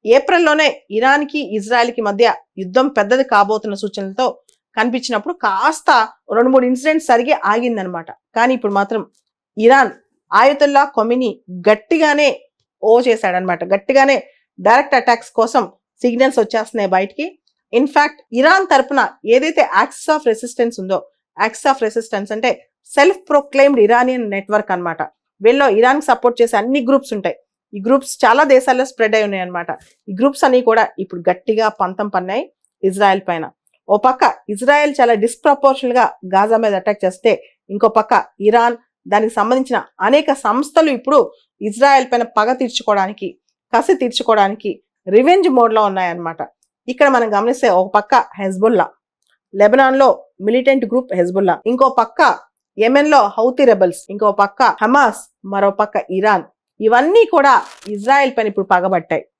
ఏప్రిల్లోనే ఇరాన్కి ఇజ్రాయెల్కి మధ్య యుద్ధం పెద్దది కాబోతున్న సూచనలతో కనిపించినప్పుడు కాస్త 2-3 ఇన్సిడెంట్స్ సరిగి ఆగిందనమాట. కానీ ఇప్పుడు మాత్రం ఇరాన్ ఆయతుల్లా కొమిని గట్టిగానే చేశాడనమాట. గట్టిగానే డైరెక్ట్ అటాక్స్ కోసం సిగ్నల్స్ వచ్చేస్తున్నాయి బయటికి. ఇన్ఫాక్ట్ ఇరాన్ తరపున ఏదైతే యాక్సిస్ ఆఫ్ రెసిస్టెన్స్ ఉందో, యాక్సిస్ ఆఫ్ రెసిస్టెన్స్ అంటే సెల్ఫ్ ప్రొక్లెయిమ్డ్ ఇరానియన్ నెట్వర్క్ అనమాట. వీళ్ళలో ఇరాన్ సపోర్ట్ చేసే అన్ని గ్రూప్స్ ఉంటాయి. ఈ గ్రూప్స్ చాలా దేశాల్లో స్ప్రెడ్ అయి ఉన్నాయి అనమాట. ఈ గ్రూప్స్ అన్ని కూడా ఇప్పుడు గట్టిగా పంతం పన్నాయి ఇజ్రాయెల్ పైన. ఓ పక్క ఇజ్రాయెల్ చాలా డిస్ప్రపోర్షనల్ గా గాజా మీద అటాక్ చేస్తే, ఇంకో పక్క ఇరాన్ దానికి సంబంధించిన అనేక సంస్థలు ఇప్పుడు ఇజ్రాయెల్ పైన పగ తీర్చుకోవడానికి, కసి తీర్చుకోవడానికి రివెంజ్ మోడ్ లో ఉన్నాయన్నమాట. ఇక్కడ మనం గమనిస్తే ఒక పక్క హెజ్బుల్లా, లెబనాన్ లో మిలిటెంట్ గ్రూప్ హెజ్బుల్లా, ఇంకో పక్క యెమెన్ లో హౌతీ రెబల్స్, ఇంకో పక్క హమాస్, మరో పక్క ఇరాన్, ఇవన్నీ కూడా ఇజ్రాయెల్ పైన ఇప్పుడు పగబట్టాయి.